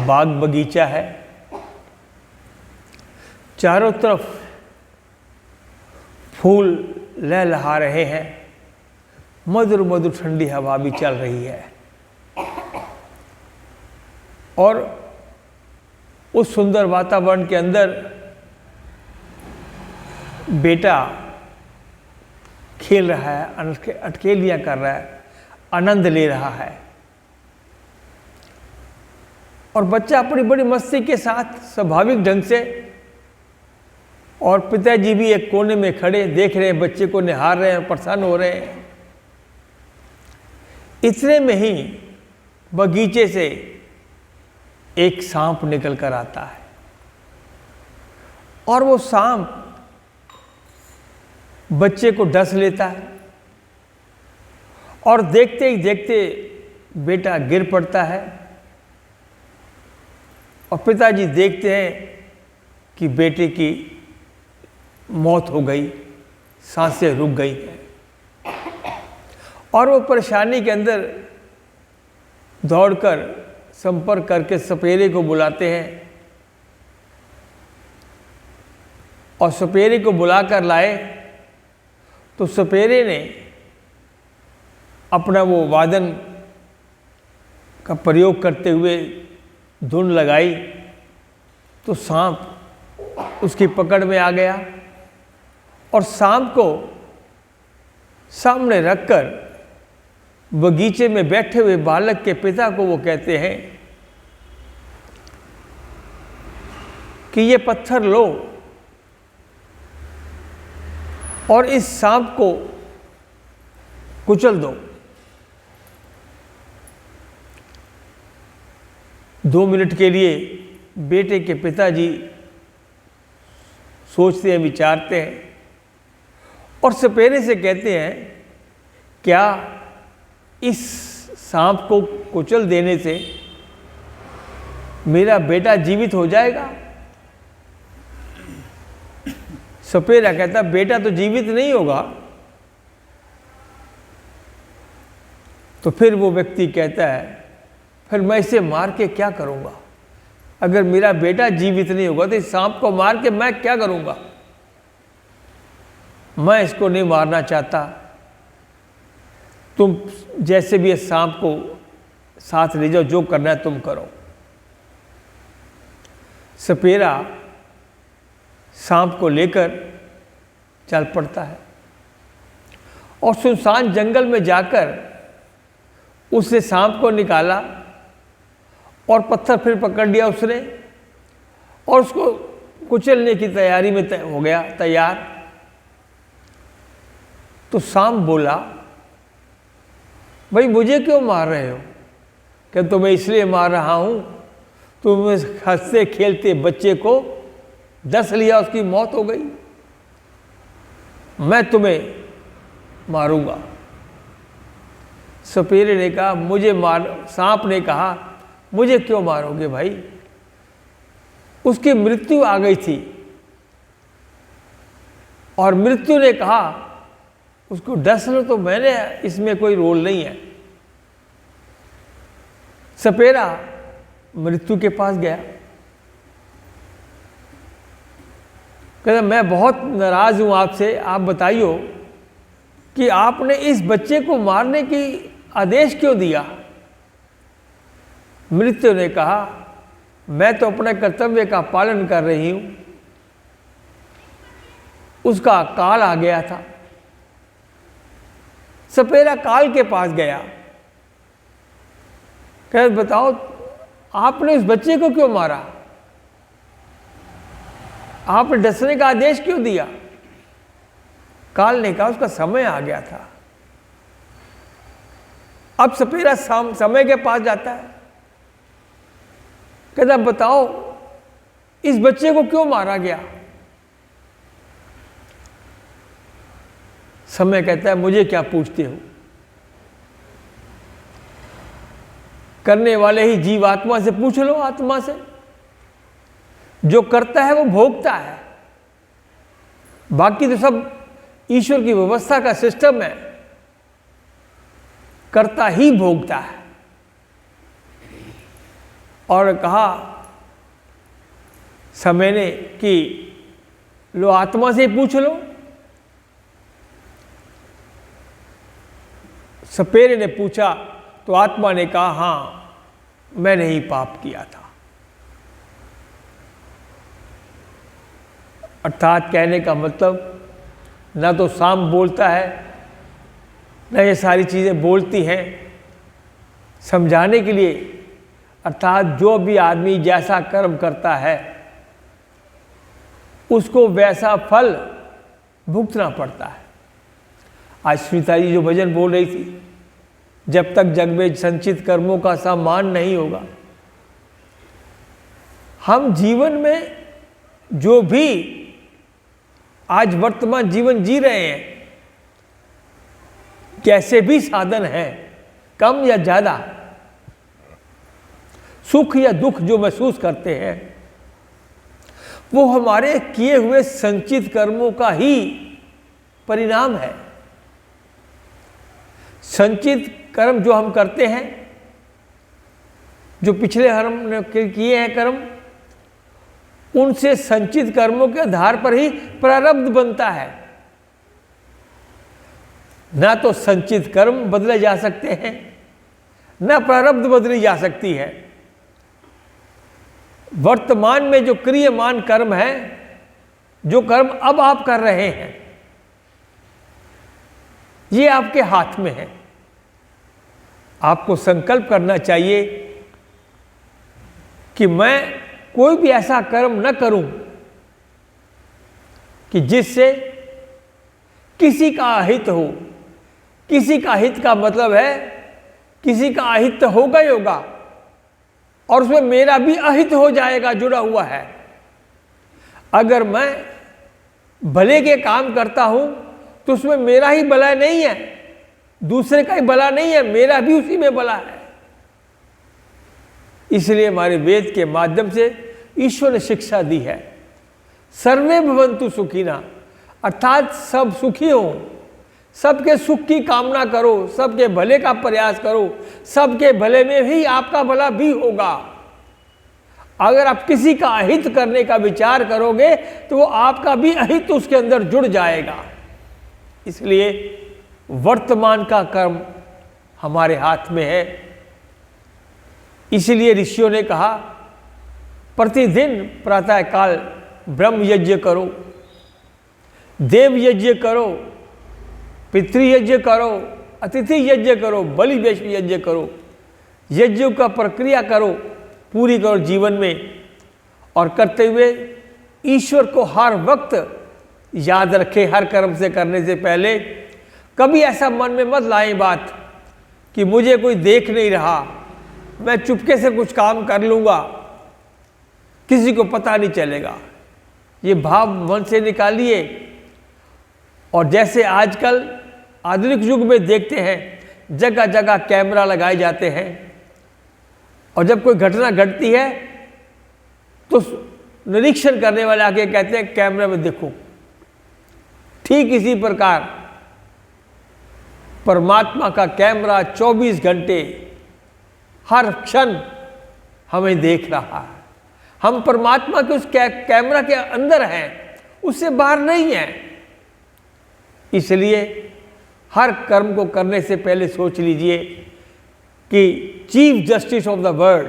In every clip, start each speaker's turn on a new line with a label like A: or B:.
A: बाग बगीचा है, चारों तरफ फूल लहलहा रहे हैं, मधुर मधुर ठंडी हवा भी चल रही है। और उस सुंदर वातावरण के अंदर बेटा खेल रहा है, अटखेलियां कर रहा है, आनंद ले रहा है। और बच्चा अपनी बड़ी मस्ती के साथ स्वाभाविक ढंग से, और पिताजी भी एक कोने में खड़े देख रहे हैं, बच्चे को निहार रहे हैं, परेशान हो रहे हैं। इतने में ही बगीचे से एक सांप निकल कर आता है, और वो सांप बच्चे को डस लेता है, और देखते ही देखते बेटा गिर पड़ता है। और पिताजी देखते हैं कि बेटे की मौत हो गई, सांसें रुक गई हैं। और वो परेशानी के अंदर दौड़कर संपर्क करके सपेरे को बुलाते हैं, और सपेरे को बुलाकर लाए तो सपेरे ने अपना वो वादन का प्रयोग करते हुए धुन लगाई, तो सांप उसकी पकड़ में आ गया। और सांप को सामने रखकर बगीचे में बैठे हुए बालक के पिता को वो कहते हैं कि ये पत्थर लो और इस सांप को कुचल दो। 2 मिनट के लिए बेटे के पिताजी सोचते हैं, विचारते हैं, और सपेरे से कहते हैं, क्या इस सांप को कुचल देने से मेरा बेटा जीवित हो जाएगा? सपेरा कहता, बेटा तो जीवित नहीं होगा। तो फिर वो व्यक्ति कहता है, फिर मैं इसे मार के क्या करूंगा? अगर मेरा बेटा जीवित नहीं होगा तो इस सांप को मार के मैं क्या करूंगा? मैं इसको नहीं मारना चाहता। तुम जैसे भी इस सांप को साथ ले जाओ, जो करना है तुम करो। सपेरा सांप को लेकर चल पड़ता है, और सुनसान जंगल में जाकर उसने सांप को निकाला, और पत्थर फिर पकड़ लिया उसने, और उसको कुचलने की तैयारी में हो गया तैयार। तो सांप बोला, भाई मुझे क्यों मार रहे हो? क्या तुम्हें इसलिए मार रहा हूं, तुम इस हंसते खेलते बच्चे को डस लिया, उसकी मौत हो गई, मैं तुम्हें मारूंगा। सपेरे ने कहा, मुझे मार। सांप ने कहा, मुझे क्यों मारोगे भाई? उसकी मृत्यु आ गई थी, और मृत्यु ने कहा उसको डस लो, तो मैंने इसमें कोई रोल नहीं है। सपेरा मृत्यु के पास गया, कहता, मैं बहुत नाराज हूं आपसे, आप बताइयो कि आपने इस बच्चे को मारने की आदेश क्यों दिया? मृत्यु ने कहा, मैं तो अपने कर्तव्य का पालन कर रही हूं, उसका काल आ गया था। सपेरा काल के पास गया, कह बताओ आपने उस बच्चे को क्यों मारा? आपने डसने का आदेश क्यों दिया? काल ने कहा, उसका समय आ गया था। अब सपेरा समय के पास जाता है, कहता, बताओ इस बच्चे को क्यों मारा गया? समय कहता है, मुझे क्या पूछते हो? करने वाले ही जीव आत्मा से पूछ लो, आत्मा से। जो करता है वो भोगता है, बाकी तो सब ईश्वर की व्यवस्था का सिस्टम है, करता ही भोगता है। और कहा समय ने कि लो आत्मा से पूछ लो। सपेरे ने पूछा तो आत्मा ने कहा हाँ, मैंने ही पाप किया था। अर्थात कहने का मतलब, ना तो सांप बोलता है, न ये सारी चीज़ें बोलती हैं समझाने के लिए। अर्थात जो भी आदमी जैसा कर्म करता है उसको वैसा फल भुगतना पड़ता है। आज स्मिता जी जो भजन बोल रही थी, जब तक जग में संचित कर्मों का सम्मान नहीं होगा, हम जीवन में जो भी आज वर्तमान जीवन जी रहे हैं, कैसे भी साधन हैं, कम या ज़्यादा, सुख या दुख जो महसूस करते हैं, वो हमारे किए हुए संचित कर्मों का ही परिणाम है। संचित कर्म जो हम करते हैं, जो पिछले हमने किए हैं कर्म, उनसे संचित कर्मों के आधार पर ही प्रारब्ध बनता है। ना तो संचित कर्म बदले जा सकते हैं, ना प्रारब्ध बदली जा सकती है। वर्तमान में जो क्रियमान कर्म है, जो कर्म अब आप कर रहे हैं, ये आपके हाथ में है। आपको संकल्प करना चाहिए कि मैं कोई भी ऐसा कर्म न करूं कि जिससे किसी का अहित हो। किसी का हित का मतलब है किसी का अहित तो होगा ही होगा, और उसमें मेरा भी अहित हो जाएगा, जुड़ा हुआ है। अगर मैं भले के काम करता हूं तो उसमें मेरा ही भला नहीं है, दूसरे का ही भला नहीं है, मेरा भी उसी में भला है। इसलिए हमारे वेद के माध्यम से ईश्वर ने शिक्षा दी है, सर्वे भवन्तु सुखिनः, अर्थात सब सुखी हो, सबके सुख की कामना करो, सबके भले का प्रयास करो, सबके भले में ही आपका भला भी होगा। अगर आप किसी का अहित करने का विचार करोगे तो वो आपका भी अहित उसके अंदर जुड़ जाएगा। इसलिए वर्तमान का कर्म हमारे हाथ में है। इसलिए ऋषियों ने कहा, प्रतिदिन प्रातः काल ब्रह्म यज्ञ करो, देव यज्ञ करो, पितृयज्ञ करो, अतिथि यज्ञ करो, बलि वैश्व यज्ञ करो, यज्ञों का प्रक्रिया करो, पूरी करो जीवन में। और करते हुए ईश्वर को हर वक्त याद रखे, हर कर्म से करने से पहले। कभी ऐसा मन में मत लाएं बात कि मुझे कोई देख नहीं रहा, मैं चुपके से कुछ काम कर लूँगा, किसी को पता नहीं चलेगा। ये भाव मन से निकालिए। और जैसे आजकल आधुनिक युग में देखते हैं, जगह जगह कैमरा लगाए जाते हैं, और जब कोई घटना घटती है तो निरीक्षण करने वाले आके कहते हैं कैमरे में देखो। ठीक इसी प्रकार परमात्मा का कैमरा 24 घंटे हर क्षण हमें देख रहा है। हम परमात्मा के उस कैमरा के अंदर हैं, उससे बाहर नहीं हैं। इसलिए हर कर्म को करने से पहले सोच लीजिए कि chief justice of the world,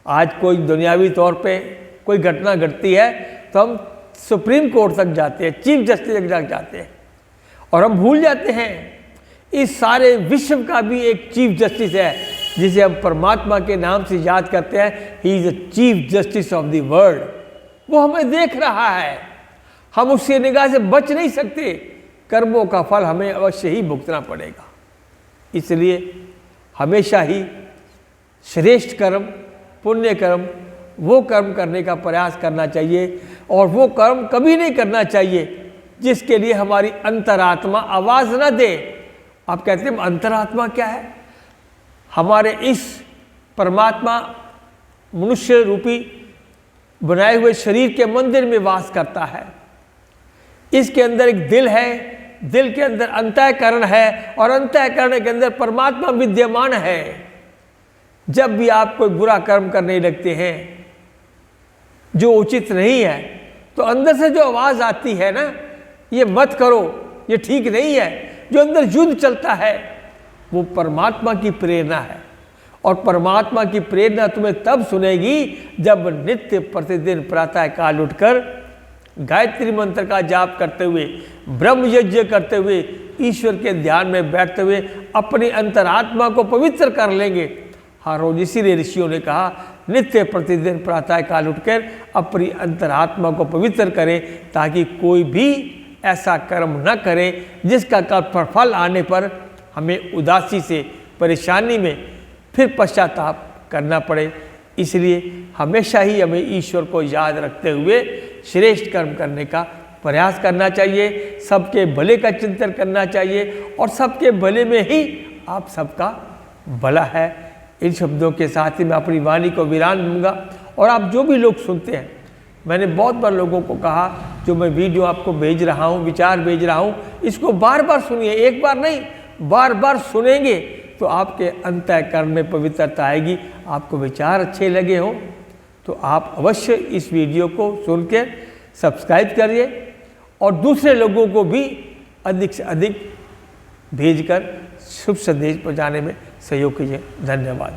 A: आज कोई दुनियावी तौर पे कोई घटना घटती है तो हम सुप्रीम कोर्ट तक जाते हैं, चीफ जस्टिस तक जाते हैं, और हम भूल जाते हैं इस सारे विश्व का भी एक चीफ जस्टिस है जिसे हम परमात्मा के नाम से याद करते हैं। He is the chief justice of the world. वो हमें देख रहा है, हम उसकी निगाह से बच नहीं सकते। कर्मों का फल हमें अवश्य ही भुगतना पड़ेगा। इसलिए हमेशा ही श्रेष्ठ कर्म, पुण्य कर्म, वो कर्म करने का प्रयास करना चाहिए, और वो कर्म कभी नहीं करना चाहिए जिसके लिए हमारी अंतरात्मा आवाज़ न दे। आप कहते हैं अंतरात्मा क्या है? हमारे इस परमात्मा मनुष्य रूपी बनाए हुए शरीर के मंदिर में वास करता है। इसके अंदर एक दिल है, दिल के अंदर अंतःकरण है, और अंतःकरण के अंदर परमात्मा विद्यमान है। जब भी आप कोई बुरा कर्म करने लगते हैं जो उचित नहीं है, तो अंदर से जो आवाज़ आती है ना, ये मत करो, ये ठीक नहीं है, जो अंदर युद्ध चलता है, वो परमात्मा की प्रेरणा है। और परमात्मा की प्रेरणा तुम्हें तब सुनेगी जब नित्य प्रतिदिन प्रातः काल उठकर गायत्री मंत्र का जाप करते हुए, ब्रह्म यज्ञ करते हुए, ईश्वर के ध्यान में बैठते हुए अपनी अंतरात्मा को पवित्र कर लेंगे। हर रोज इसीलिए ऋषियों ने कहा नित्य प्रतिदिन प्रातः काल उठकर अपनी अंतरात्मा को पवित्र करें, ताकि कोई भी ऐसा कर्म न करे जिसका फल आने पर हमें उदासी से, परेशानी में फिर पश्चाताप करना पड़े। इसलिए हमेशा ही हमें ईश्वर को याद रखते हुए श्रेष्ठ कर्म करने का प्रयास करना चाहिए, सबके भले का चिंतन करना चाहिए, और सबके भले में ही आप सबका भला है। इन शब्दों के साथ ही मैं अपनी वाणी को विराम दूंगा। और आप जो भी लोग सुनते हैं, मैंने बहुत बार लोगों को कहा, जो मैं वीडियो आपको भेज रहा हूँ, विचार भेज रहा हूँ, इसको बार बार सुनिए, एक बार नहीं, बार बार सुनेंगे तो आपके अंतःकरण में पवित्रता आएगी। आपको विचार अच्छे लगे हों तो आप अवश्य इस वीडियो को सुन के सब्सक्राइब करिए और दूसरे लोगों को भी अधिक से अधिक भेजकर शुभ संदेश पहुँचाने में सहयोग कीजिए। धन्यवाद।